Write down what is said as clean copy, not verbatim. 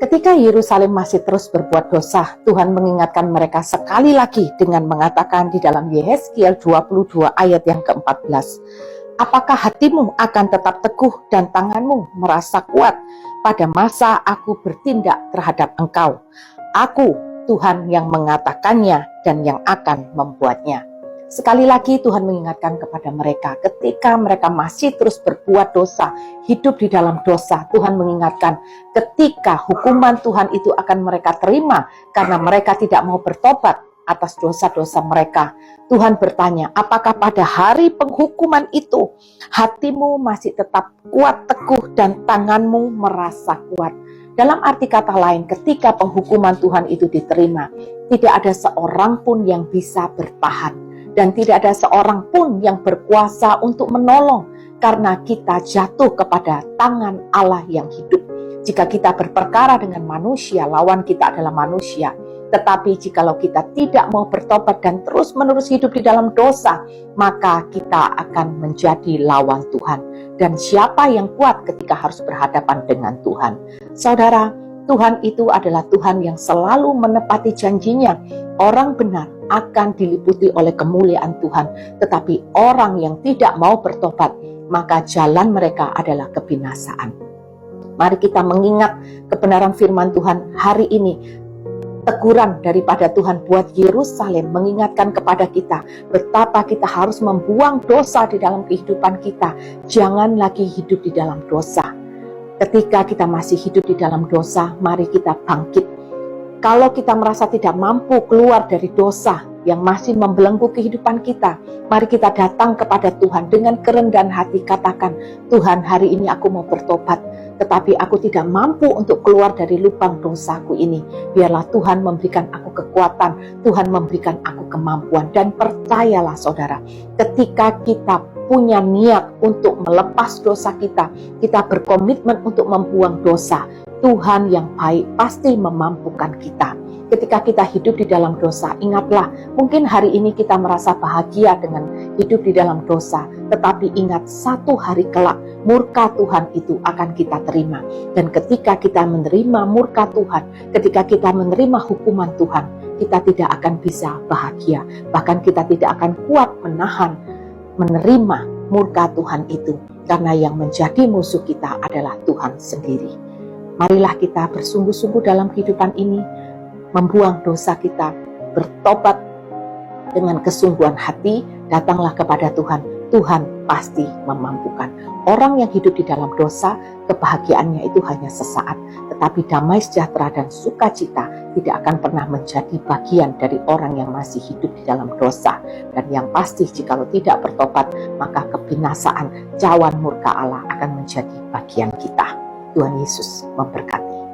Ketika Yerusalem masih terus berbuat dosa, Tuhan mengingatkan mereka sekali lagi dengan mengatakan di dalam Yehezkiel 22 ayat yang ke-14, apakah hatimu akan tetap teguh dan tanganmu merasa kuat pada masa aku bertindak terhadap engkau? Aku, Tuhan yang mengatakannya dan yang akan membuatnya. Sekali lagi Tuhan mengingatkan kepada mereka ketika mereka masih terus berbuat dosa, hidup di dalam dosa. Tuhan mengingatkan ketika hukuman Tuhan itu akan mereka terima karena mereka tidak mau bertobat atas dosa-dosa mereka. Tuhan bertanya, apakah pada hari penghukuman itu hatimu masih tetap kuat teguh dan tanganmu merasa kuat? Dalam arti kata lain, ketika penghukuman Tuhan itu diterima, tidak ada seorang pun yang bisa bertahan. Dan tidak ada seorang pun yang berkuasa untuk menolong karena kita jatuh kepada tangan Allah yang hidup. Jika kita berperkara dengan manusia, lawan kita adalah manusia. Tetapi jikalau kita tidak mau bertobat dan terus-menerus hidup di dalam dosa, maka kita akan menjadi lawan Tuhan. Dan siapa yang kuat ketika harus berhadapan dengan Tuhan? Saudara, Tuhan itu adalah Tuhan yang selalu menepati janjinya. Orang benar akan diliputi oleh kemuliaan Tuhan, tetapi orang yang tidak mau bertobat, maka jalan mereka adalah kebinasaan. Mari kita mengingat kebenaran firman Tuhan hari ini. Teguran daripada Tuhan buat Yerusalem mengingatkan kepada kita betapa kita harus membuang dosa di dalam kehidupan kita. Jangan lagi hidup di dalam dosa. Ketika kita masih hidup di dalam dosa, mari kita bangkit. Kalau kita merasa tidak mampu keluar dari dosa yang masih membelenggu kehidupan kita, mari kita datang kepada Tuhan dengan kerendahan hati, katakan, Tuhan, hari ini aku mau bertobat, tetapi aku tidak mampu untuk keluar dari lubang dosaku ini. Biarlah Tuhan memberikan aku kekuatan, Tuhan memberikan aku kemampuan. Dan percayalah saudara, ketika kita punya niat untuk melepas dosa kita berkomitmen untuk membuang dosa, Tuhan yang baik pasti memampukan kita. Ketika kita hidup di dalam dosa, ingatlah, mungkin hari ini kita merasa bahagia dengan hidup di dalam dosa, tetapi ingat, satu hari kelak murka Tuhan itu akan kita terima. Dan ketika kita menerima murka Tuhan, ketika kita menerima hukuman Tuhan, kita tidak akan bisa bahagia. Bahkan kita tidak akan kuat menerima murka Tuhan itu, karena yang menjadi musuh kita adalah Tuhan sendiri. Marilah kita bersungguh-sungguh dalam kehidupan ini, membuang dosa kita, bertobat dengan kesungguhan hati, datanglah kepada Tuhan. Tuhan pasti memampukan. Orang yang hidup di dalam dosa, kebahagiaannya itu hanya sesaat, tetapi damai sejahtera dan sukacita tidak akan pernah menjadi bagian dari orang yang masih hidup di dalam dosa. Dan yang pasti, jikalau tidak bertobat, maka kebinasaan, cawan murka Allah akan menjadi bagian kita. Tuhan Yesus memberkati.